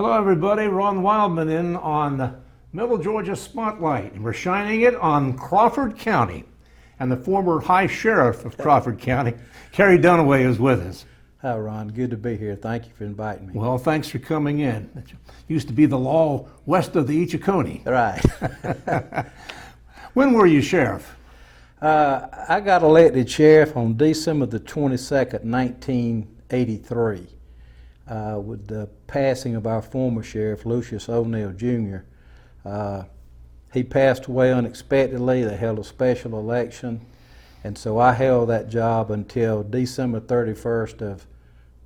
Hello everybody, Ron Wildman in on Middle Georgia Spotlight, and we're shining it on Crawford County. And the former High Sheriff of Crawford County, Kerry Dunaway, is with us. Hi Ron, good to be here. Thank you for inviting me. Well, thanks for coming in. It used to be the law west of the Ichiconi. Right. When were you sheriff? I got elected sheriff on December the 22nd, 1983. With the passing of our former sheriff, Lucius O'Neill Jr. He passed away unexpectedly. They held a special election, and so I held that job until December 31st of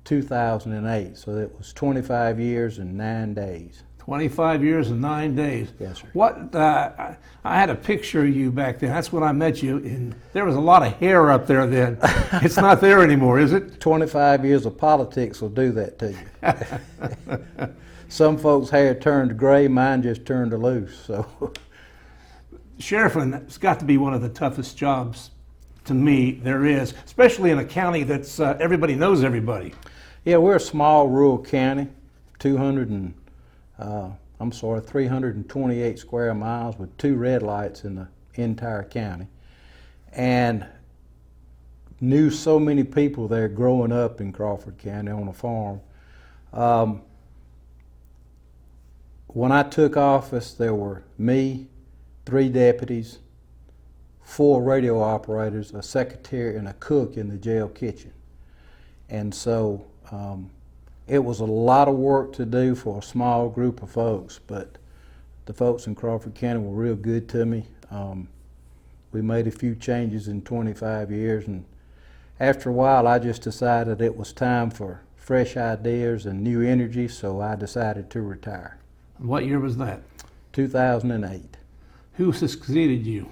2008. So it was 25 years and 9 days. 25 years and 9 days. Yes, sir. What, I had a picture of you back then. That's when I met you, and there was a lot of hair up there then. It's not there anymore, is it? 25 years of politics will do that to you. Some folks' hair turned gray, mine just turned to loose. So, Sheriffing has got to be one of the toughest jobs to me there is, especially in a county that's everybody knows everybody. Yeah, we're a small rural county, 328 square miles with 2 red lights in the entire county, and knew so many people there growing up in Crawford County on a farm. When I took office, there were me, 3 deputies, 4 radio operators, a secretary, and a cook in the jail kitchen. And so it was a lot of work to do for a small group of folks, but the folks in Crawford County were real good to me. We made a few changes in 25 years, and after a while I just decided it was time for fresh ideas and new energy, so I decided to retire. What year was that? 2008. Who succeeded you?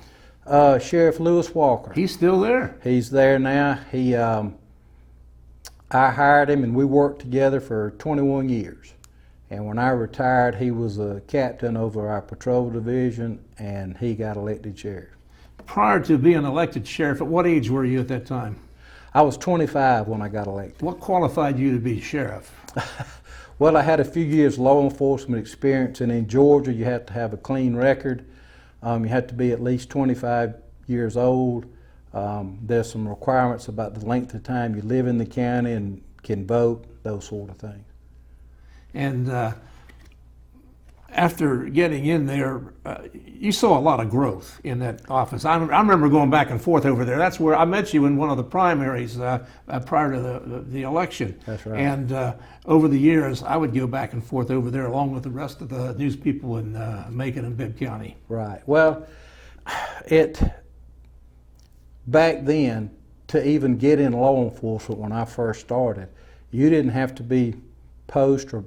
Sheriff Lewis Walker. He's still there. He's there now. I hired him and we worked together for 21 years. And when I retired, he was a captain over our patrol division and he got elected sheriff. Prior to being elected sheriff, at what age were you at that time? I was 25 when I got elected. What qualified you to be sheriff? Well, I had a few years law enforcement experience, and in Georgia you have to have a clean record. You have to be at least 25 years old. There's some requirements about the length of time you live in the county and can vote, those sort of things. And after getting in there, you saw a lot of growth in that office. I remember going back and forth over there. That's where I met you in one of the primaries prior to the election. That's right. And over the years, I would go back and forth over there along with the rest of the news people in Macon and Bibb County. Right. Well, back then, to even get in law enforcement when I first started, you didn't have to be post or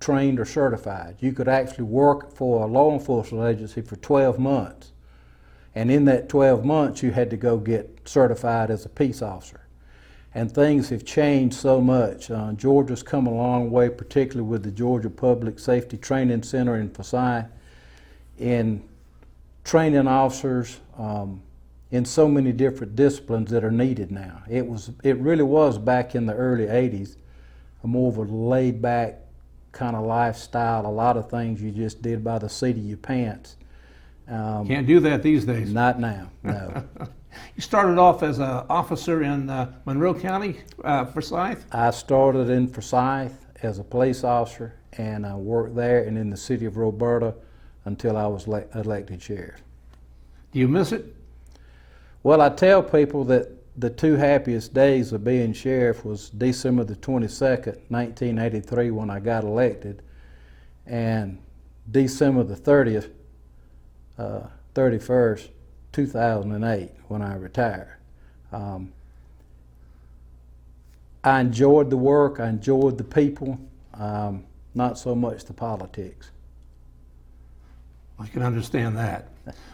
trained or certified. You could actually work for a law enforcement agency for 12 months. And in that 12 months, you had to go get certified as a peace officer. And things have changed so much. Georgia's come a long way, particularly with the Georgia Public Safety Training Center in Forsyth, in training officers in so many different disciplines that are needed now. It really was back in the early 80s, a more of a laid back kind of lifestyle. A lot of things you just did by the seat of your pants. Can't do that these days. Not now, no. You started off as an officer in Monroe County, Forsyth? I started in Forsyth as a police officer, and I worked there and in the city of Roberta until I was elected sheriff. Do you miss it? Well, I tell people that the 2 happiest days of being sheriff was December the 22nd, 1983 when I got elected, and December the 31st, 2008 when I retired. I enjoyed the work, I enjoyed the people, not so much the politics. I can understand that.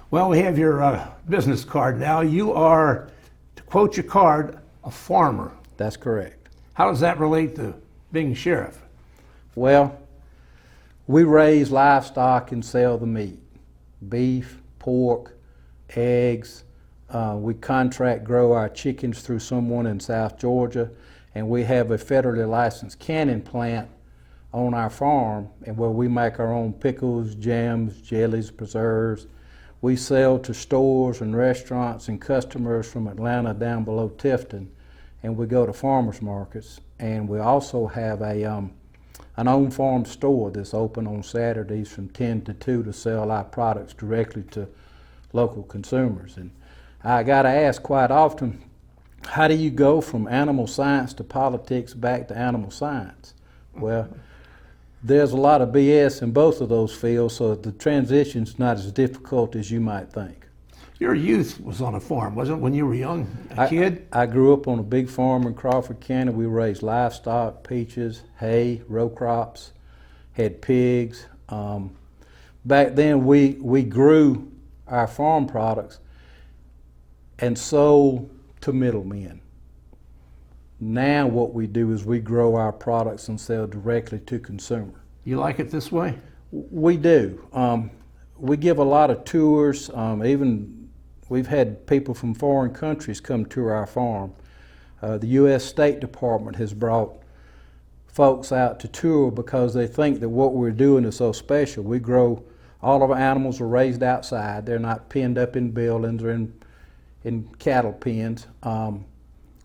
Well, we have your business card now. You are, to quote your card, a farmer. That's correct. How does that relate to being sheriff? Well, we raise livestock and sell the meat. Beef, pork, eggs. We contract grow our chickens through someone in South Georgia, and we have a federally licensed canning plant on our farm, and where we make our own pickles, jams, jellies, preserves. We sell to stores and restaurants and customers from Atlanta down below Tifton, and we go to farmers markets. And we also have an on-farm store that's open on Saturdays from 10 to 2 to sell our products directly to local consumers. And I got to ask quite often, how do you go from animal science to politics back to animal science? Well, there's a lot of BS in both of those fields, so the transition's not as difficult as you might think. Your youth was on a farm, wasn't it, when you were young, a kid? I grew up on a big farm in Crawford County. We raised livestock, peaches, hay, row crops, had pigs. Back then we grew our farm products and sold to middlemen. Now what we do is we grow our products and sell directly to consumer. You like it this way? We do. We give a lot of tours. Even we've had people from foreign countries come to our farm. The U.S. State Department has brought folks out to tour because they think that what we're doing is so special. We grow, all of our animals are raised outside. They're not penned up in buildings or in cattle pens.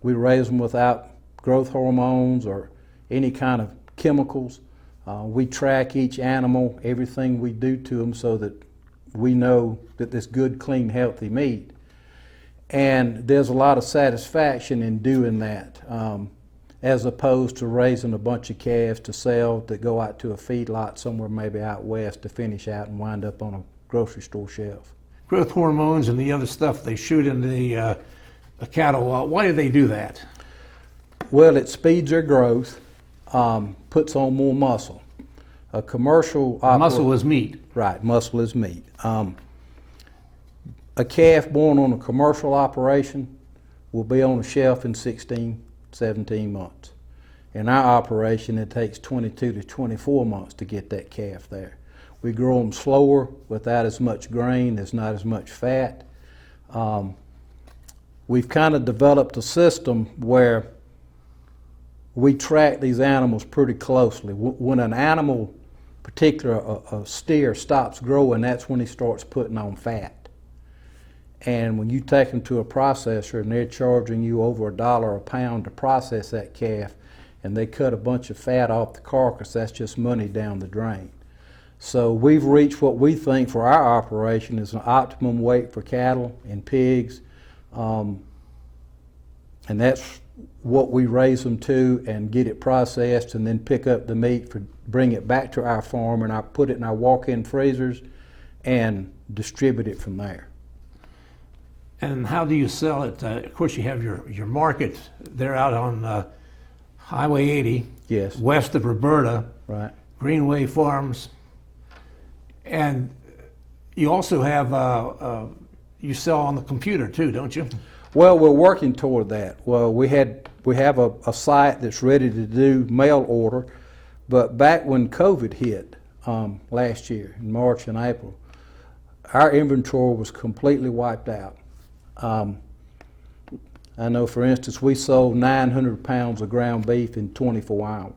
We raise them without growth hormones or any kind of chemicals. We track each animal, everything we do to them, so that we know that it's good, clean, healthy meat. And there's a lot of satisfaction in doing that, as opposed to raising a bunch of calves to sell that go out to a feedlot somewhere maybe out west to finish out and wind up on a grocery store shelf. Growth hormones and the other stuff they shoot in the cattle, why do they do that? Well, it speeds their growth, puts on more muscle. A commercial Muscle is meat. Right, muscle is meat. A calf born on a commercial operation will be on a shelf in 16, 17 months. In our operation, it takes 22 to 24 months to get that calf there. We grow them slower, without as much grain, there's not as much fat. We've kind of developed a system where we track these animals pretty closely. When an animal, particularly a steer, stops growing, that's when he starts putting on fat. And when you take them to a processor and they're charging you over $1 a pound to process that calf, and they cut a bunch of fat off the carcass, that's just money down the drain. So we've reached what we think for our operation is an optimum weight for cattle and pigs, and that's what we raise them to and get it processed and then pick up the meat, bring it back to our farm, and I put it in our walk-in freezers and distribute it from there. And how do you sell it? Of course, you have your market. They're out on Highway 80, Yes. west of Roberta, Right. Greenway Farms. And you also have, you sell on the computer too, don't you? Well, we're working toward that. Well, we have a site that's ready to do mail order, but back when COVID hit last year, in March and April, our inventory was completely wiped out. I know, for instance, we sold 900 pounds of ground beef in 24 hours.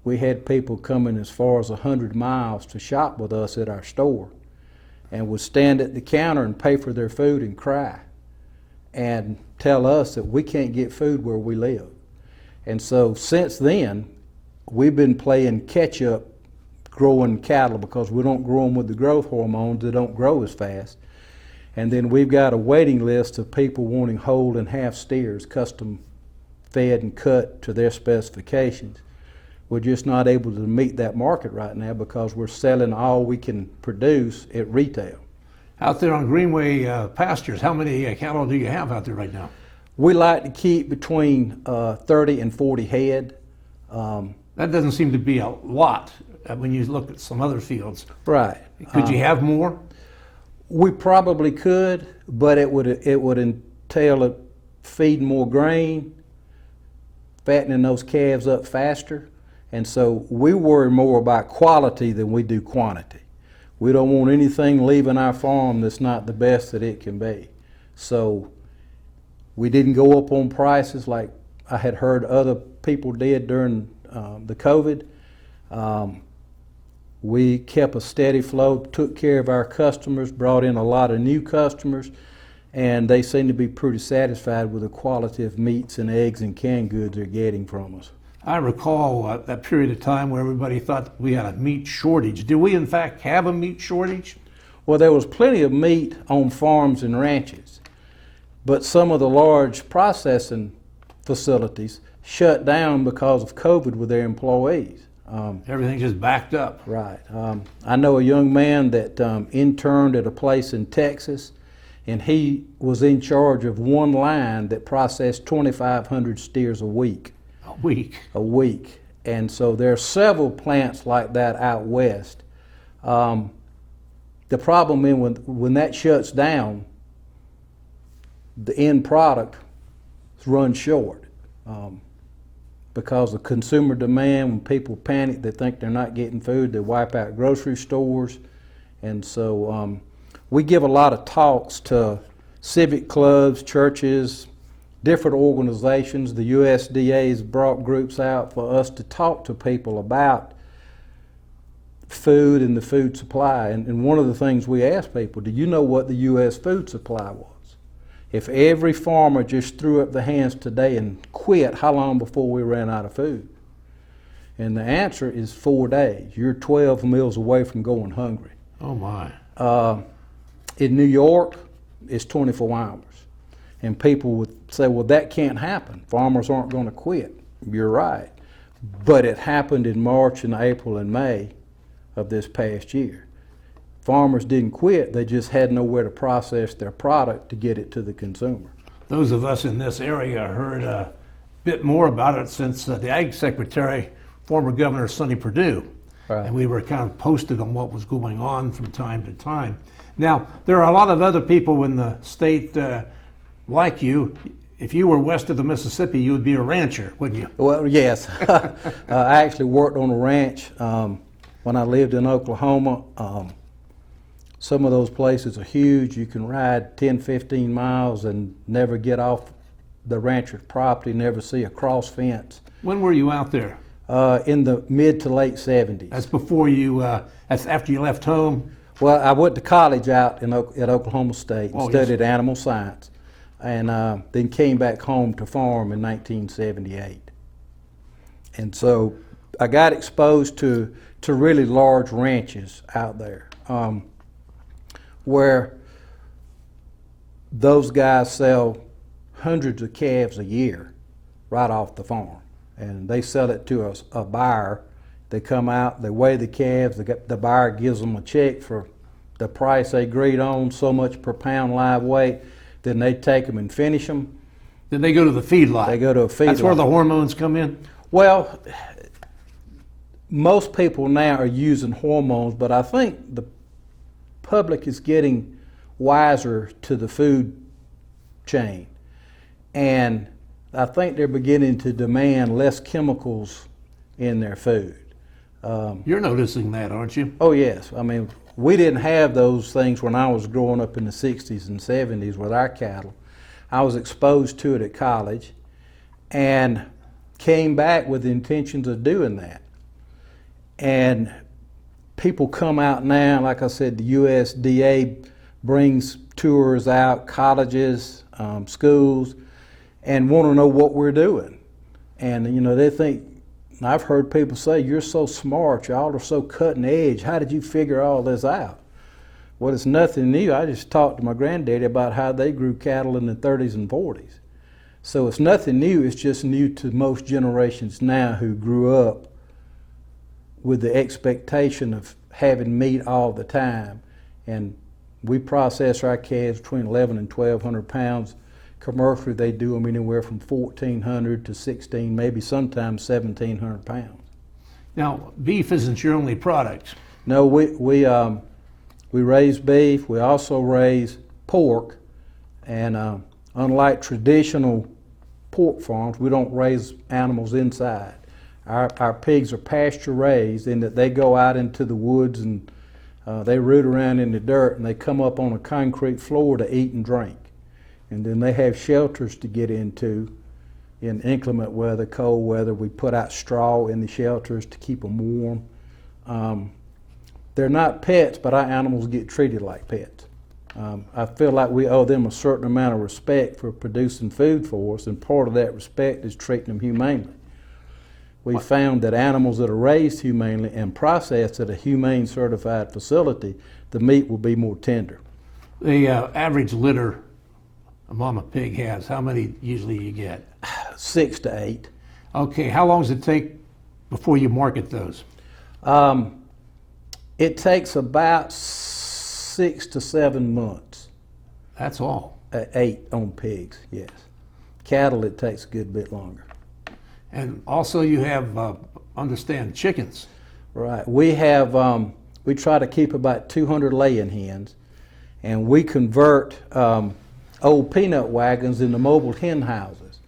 We had people coming as far as 100 miles to shop with us at our store and would stand at the counter and pay for their food and cry and tell us that we can't get food where we live. And so since then, we've been playing catch up growing cattle because we don't grow them with the growth hormones. They don't grow as fast. And then we've got a waiting list of people wanting whole and half steers, custom fed and cut to their specifications. We're just not able to meet that market right now because we're selling all we can produce at retail. Out there on Greenway pastures, how many cattle do you have out there right now? We like to keep between 30 and 40 head. That doesn't seem to be a lot when you look at some other fields. Right. Could you have more? We probably could, but it would entail feeding more grain, fattening those calves up faster, and so we worry more about quality than we do quantity. We don't want anything leaving our farm that's not the best that it can be. So we didn't go up on prices like I had heard other people did during the COVID. We kept a steady flow, took care of our customers, brought in a lot of new customers, and they seem to be pretty satisfied with the quality of meats and eggs and canned goods they're getting from us. I recall that period of time where everybody thought we had a meat shortage. Do we in fact have a meat shortage? Well, there was plenty of meat on farms and ranches, but some of the large processing facilities shut down because of COVID with their employees. Everything just backed up. Right. I know a young man that interned at a place in Texas, and he was in charge of one line that processed 2,500 steers a week. A week. A week. And so there are several plants like that out west. The problem is when that shuts down, the end product runs short. Because of consumer demand, when people panic, they think they're not getting food, they wipe out grocery stores. And so we give a lot of talks to civic clubs, churches, different organizations. The USDA has brought groups out for us to talk to people about food and the food supply. And one of the things we ask people, do you know what the U.S. food supply was? If every farmer just threw up their hands today and quit, how long before we ran out of food? And the answer is 4 days. You're 12 meals away from going hungry. Oh my. In New York, it's 24 hours. And people would say, well, that can't happen. Farmers aren't going to quit. You're right. But it happened in March and April and May of this past year. Farmers didn't quit, they just had nowhere to process their product to get it to the consumer. Those of us in this area heard a bit more about it since the Ag Secretary, former Governor Sonny Perdue, Right. and we were kind of posted on what was going on from time to time. Now, there are a lot of other people in the state like you. If you were west of the Mississippi, you would be a rancher, wouldn't you? Well, yes. I actually worked on a ranch when I lived in Oklahoma. Some of those places are huge. You can ride 10, 15 miles and never get off the rancher's property, never see a cross fence. When were you out there? In the mid to late 70s. That's before you, that's after you left home? Well, I went to college out at Oklahoma State and Oh, studied animal science, and then came back home to farm in 1978. And so I got exposed to really large ranches out there. Where those guys sell hundreds of calves a year right off the farm. And they sell it to a buyer. They come out, they weigh the calves, the buyer gives them a check for the price they agreed on, so much per pound live weight. Then they take them and finish them. Then they go to the feedlot. They go to a feedlot. That's where the hormones come in? Well, most people now are using hormones, but I think the public is getting wiser to the food chain, and I think they're beginning to demand less chemicals in their food. You're noticing that, aren't you? Oh yes, I mean we didn't have those things when I was growing up in the 60s and 70s with our cattle. I was exposed to it at college and came back with the intentions of doing that. And people come out now, like I said, the USDA brings tours out, colleges, schools, and want to know what we're doing. And you know, they think, I've heard people say, you're so smart, y'all are so cutting edge, how did you figure all this out? Well, it's nothing new. I just talked to my granddaddy about how they grew cattle in the 30s and 40s. So it's nothing new, it's just new to most generations now who grew up with the expectation of having meat all the time. And we process our calves between 11 and 1,200 pounds. Commercially, they do them anywhere from 1,400 to 16, maybe sometimes 1,700 pounds. Now, beef isn't your only product. No, we raise beef. We also raise pork, and unlike traditional pork farms, we don't raise animals inside. Our pigs are pasture raised in that they go out into the woods and they root around in the dirt, and they come up on a concrete floor to eat and drink. And then they have shelters to get into in inclement weather, cold weather. We put out straw in the shelters to keep them warm. They're not pets, but our animals get treated like pets. I feel like we owe them a certain amount of respect for producing food for us, and part of that respect is treating them humanely. We found that animals that are raised humanely and processed at a humane certified facility, the meat will be more tender. The average litter a mama pig has, how many usually you get? 6 to 8. Okay, how long does it take before you market those? It takes about 6 to 7 months. That's all. 8 on pigs, yes. Cattle, it takes a good bit longer. And also you have, understand, chickens. Right. We have, we try to keep about 200 laying hens, and we convert old peanut wagons into mobile hen houses.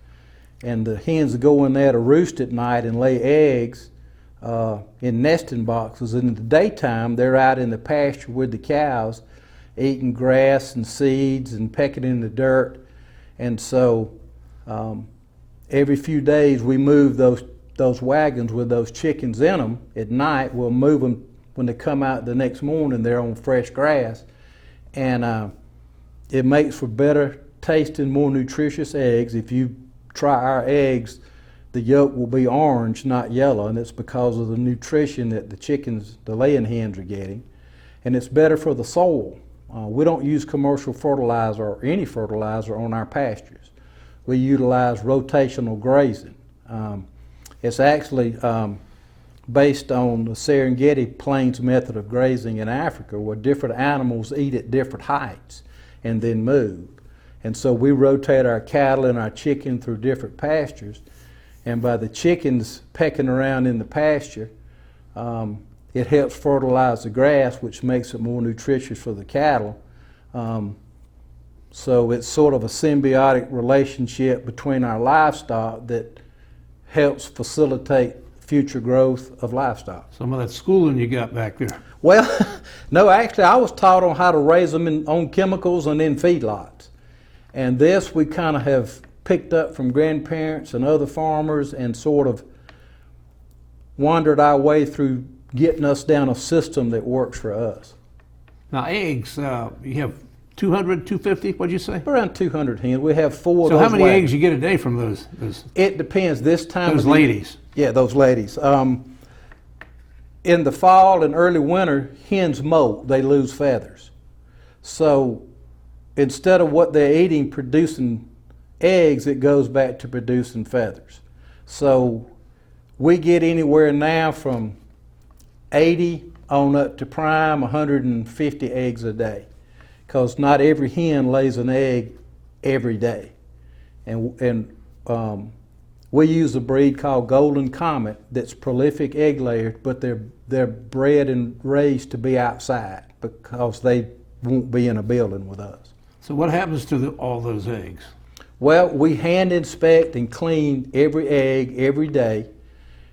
And the hens go in there to roost at night and lay eggs in nesting boxes. And in the daytime, they're out in the pasture with the cows, eating grass and seeds and pecking in the dirt. And so every few days we move those wagons with those chickens in them. At night, we'll move them when they come out the next morning. They're on fresh grass. And it makes for better tasting, more nutritious eggs. If you try our eggs, the yolk will be orange, not yellow, and it's because of the nutrition that the chickens, the laying hens, are getting. And it's better for the soil. We don't use commercial fertilizer or any fertilizer on our pastures. We utilize rotational grazing. It's actually based on the Serengeti Plains method of grazing in Africa, where different animals eat at different heights and then move. And so we rotate our cattle and our chicken through different pastures, and by the chickens pecking around in the pasture, it helps fertilize the grass, which makes it more nutritious for the cattle. So it's sort of a symbiotic relationship between our livestock that helps facilitate future growth of livestock. Some of that schooling you got back there. Well, no, actually I was taught on how to raise them on chemicals and in feedlots. And this we kind of have picked up from grandparents and other farmers and sort of wandered our way through getting us down a system that works for us. Now eggs, you have 200, 250, what'd you say? Around 200 hens. We have 4 of So those how many wagons. eggs you get a day from those It depends. This time those of the- ladies? Yeah, those ladies. In the fall and early winter, hens molt. They lose feathers. So instead of what they're eating producing eggs, it goes back to producing feathers. So we get anywhere now from 80 on up to prime 150 eggs a day, because not every hen lays an egg every day. And we use a breed called Golden Comet that's prolific egg layers, but they're bred and raised to be outside because they won't be in a building with us. So what happens to all those eggs? Well, we hand inspect and clean every egg every day.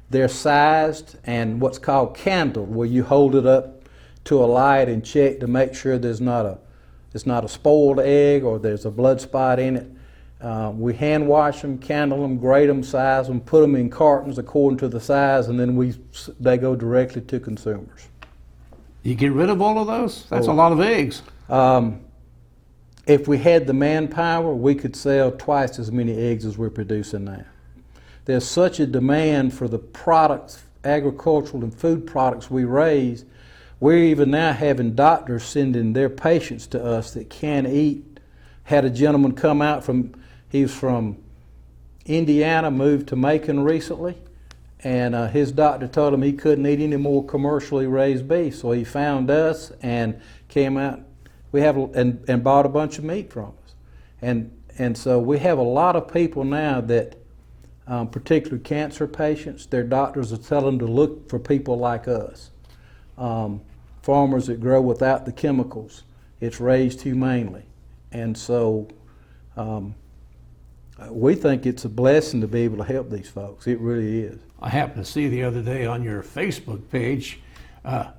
They're sized and what's called candled, where you hold it up to a light and check to make sure it's not a spoiled egg or there's a blood spot in it. We hand wash them, candle them, grade them, size them, put them in cartons according to the size, and then they go directly to consumers. You get rid of all of those? That's a lot of eggs. If we had the manpower, we could sell twice as many eggs as we're producing now. There's such a demand for the products, agricultural and food products we raise. We're even now having doctors sending their patients to us that can't eat. Had a gentleman come out he was from Indiana, moved to Macon recently, and his doctor told him he couldn't eat any more commercially raised beef. So he found us and came out. We have and bought a bunch of meat from us, and so we have a lot of people now that, particularly cancer patients, their doctors are telling them to look for people like us, farmers that grow without the chemicals. It's raised humanely, and so we think it's a blessing to be able to help these folks. It really is. I happened to see the other day on your Facebook page,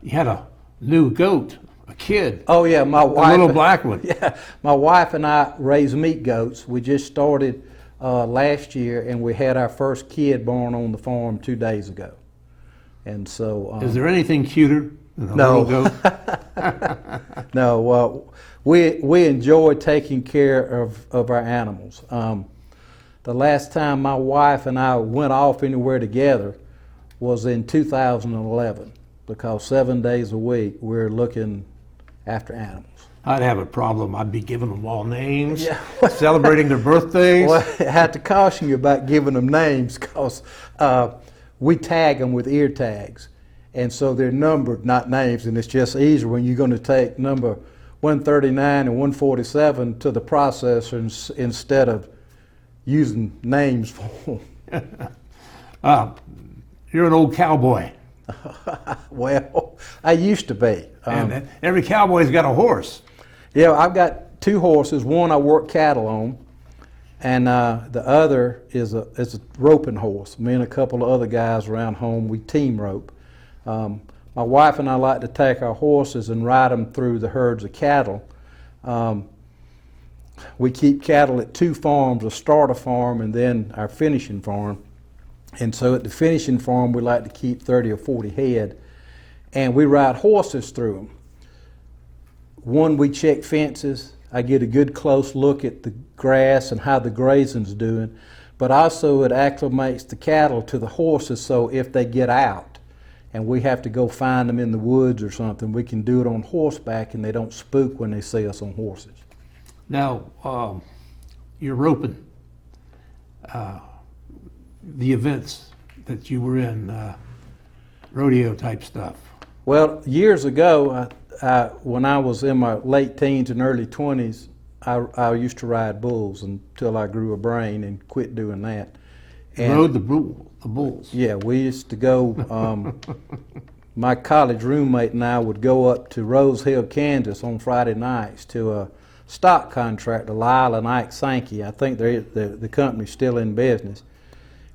you had a new goat, a kid. Oh yeah, my wife. A little black one. Yeah, my wife and I raise meat goats. We just started last year, and we had our first kid born on the farm 2 days ago. And so, Is there anything cuter than a No. little goat? no, we enjoy taking care of our animals. The last time my wife and I went off anywhere together was in 2011, because 7 days a week we're looking after animals. I'd have a problem. I'd be giving them all names, Yeah. celebrating their birthdays. Well, I have to caution you about giving them names, because we tag them with ear tags. And so they're numbered, not names, and it's just easier when you're going to take number 139 and 147 to the processor instead of using names for them. You're an old cowboy. Well, I used to be. And every cowboy's got a horse. Yeah, I've got 2 horses. One I work cattle on, and the other is a roping horse. Me and a couple of other guys around home, we team rope. My wife and I like to take our horses and ride them through the herds of cattle. We keep cattle at 2 farms, a starter farm and then our finishing farm. And so at the finishing farm, we like to keep 30 or 40 head, and we ride horses through them. One, we check fences. I get a good close look at the grass and how the grazing's doing, but also it acclimates the cattle to the horses, so if they get out and we have to go find them in the woods or something, we can do it on horseback and they don't spook when they see us on horses. Now, you're roping. The events that you were in, rodeo type stuff. Well, years ago, when I was in my late teens and early 20s, I used to ride bulls until I grew a brain and quit doing that. And Rode the bulls. yeah, we used to go, my college roommate and I would go up to Rose Hill, Kansas on Friday nights to a stock contractor, Lyle and Ike Sankey. I think the company's still in business.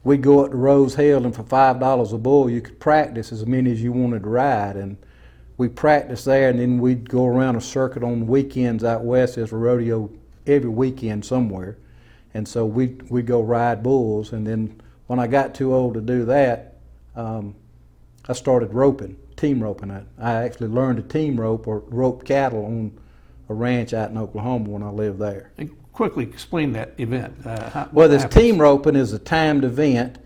We'd go up to Rose Hill, and for $5 a bull, you could practice as many as you wanted to ride. And we practiced there, and then we'd go around a circuit on the weekends out west. There's a rodeo every weekend somewhere. And so we'd go ride bulls. And then when I got too old to do that, I started roping, team roping. I actually learned to team rope or rope cattle on a ranch out in Oklahoma when I lived there. And quickly explain that event. Well, this team roping is a timed event.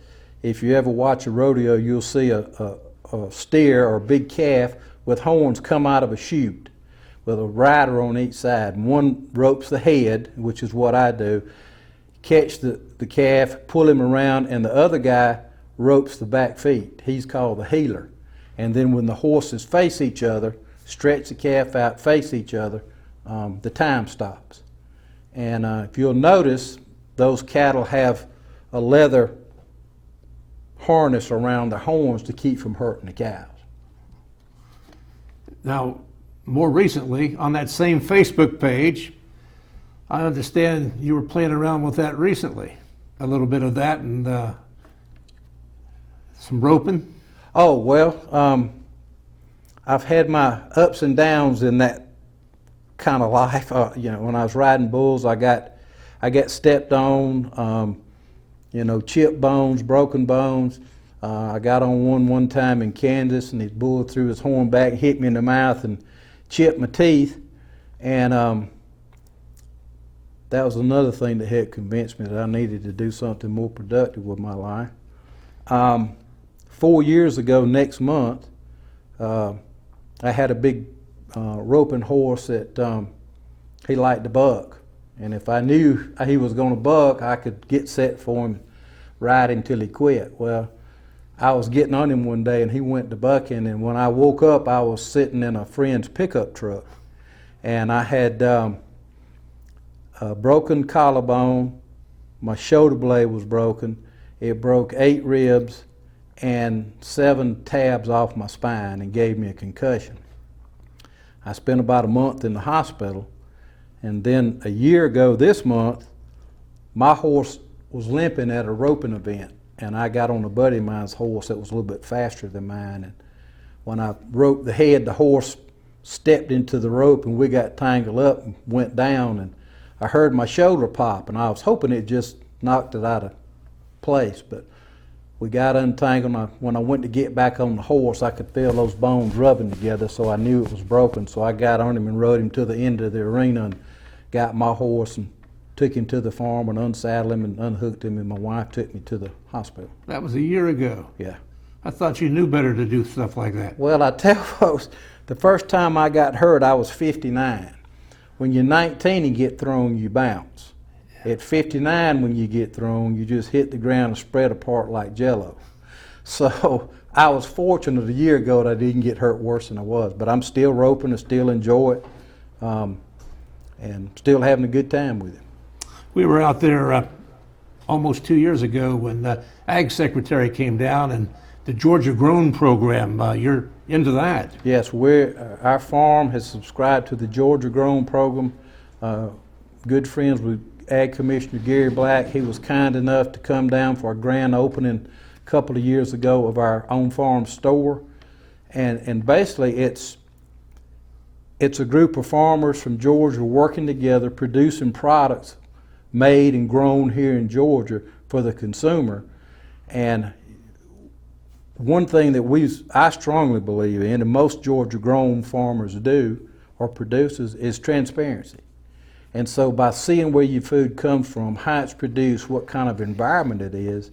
If you ever watch a rodeo, you'll see a steer or a big calf with horns come out of a chute with a rider on each side. And one ropes the head, which is what I do, catch the calf, pull him around, and the other guy ropes the back feet. He's called the heeler. And then when the horses face each other, stretch the calf out, face each other, the time stops. And if you'll notice, those cattle have a leather harness around their horns to keep from hurting the cows. Now, more recently, on that same Facebook page, I understand you were playing around with that recently. A little bit of that and some roping. Oh, well, I've had my ups and downs in that kind of life. When I was riding bulls, I got stepped on, chipped bones, broken bones. I got on one time in Kansas, and his bull threw his horn back, hit me in the mouth, and chipped my teeth. And that was another thing that had convinced me that I needed to do something more productive with my life. 4 years ago, next month, I had a big roping horse that he liked to buck. And if I knew he was going to buck, I could get set for him, ride him till he quit. Well, I was getting on him one day, and he went to bucking, and when I woke up, I was sitting in a friend's pickup truck. And I had a broken collarbone, my shoulder blade was broken, it broke 8 ribs and 7 tabs off my spine and gave me a concussion. I spent about a month in the hospital, and then a year ago this month, my horse was limping at a roping event, and I got on a buddy of mine's horse that was a little bit faster than mine, and when I roped the head, the horse stepped into the rope, and we got tangled up and went down, and I heard my shoulder pop, and I was hoping it'd just knocked it out of place. But we got untangled. When I went to get back on the horse, I could feel those bones rubbing together, so I knew it was broken. So I got on him and rode him to the end of the arena and got my horse and took him to the farm and unsaddled him and unhooked him, and my wife took me to the hospital. That was a year ago. Yeah. I thought you knew better to do stuff like that. Well, I tell folks, the first time I got hurt, I was 59. When you're 19 and get thrown, you bounce. At 59, when you get thrown, you just hit the ground and spread apart like Jell-O. So I was fortunate a year ago that I didn't get hurt worse than I was, but I'm still roping and still enjoy it, and still having a good time with it. We were out there almost 2 years ago when the Ag Secretary came down and the Georgia Grown program, you're into that. Yes, our farm has subscribed to the Georgia Grown program. Good friends with Ag Commissioner Gary Black. He was kind enough to come down for a grand opening a couple of years ago of our on-farm store. And basically it's a group of farmers from Georgia working together, producing products made and grown here in Georgia for the consumer. And one thing that I strongly believe in, and most Georgia grown farmers do or producers, is transparency. And so by seeing where your food comes from, how it's produced, what kind of environment it is,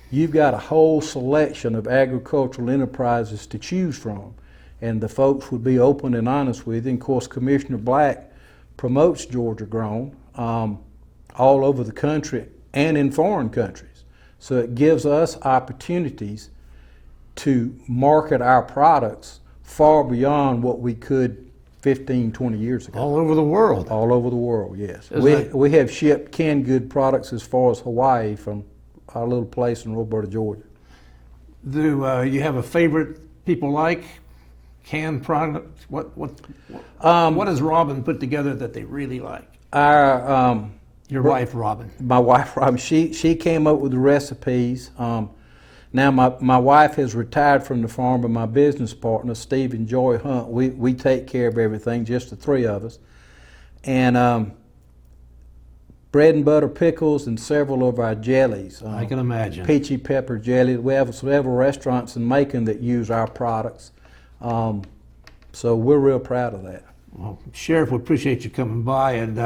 you've got a whole selection of agricultural enterprises to choose from. And the folks would be open and honest with you. And of course, Commissioner Black promotes Georgia Grown all over the country and in foreign countries. So it gives us opportunities to market our products far beyond what we could 15, 20 years ago. All over the world. All over the world, yes. We have shipped canned good products as far as Hawaii from our little place in Roberta, Georgia. Do you have a favorite people like canned product? What has Robin put together that they really like? Your wife, Robin. My wife, Robin, she came up with the recipes. Now my wife has retired from the farm, but my business partner, Steve and Joy Hunt, we take care of everything, just the three of us. And bread and butter pickles and several of our jellies. I can imagine. Peachy pepper jelly. We have several restaurants in Macon that use our products. So we're real proud of that. Well, Sheriff, we appreciate you coming by, and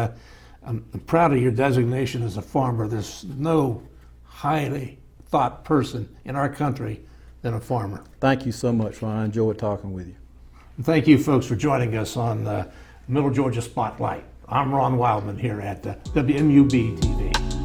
I'm proud of your designation as a farmer. There's no highly thought person in our country than a farmer. Thank you so much, Ron. I enjoyed talking with you. And thank you, folks, for joining us on the Middle Georgia Spotlight. I'm Ron Wildman here at WMUB TV.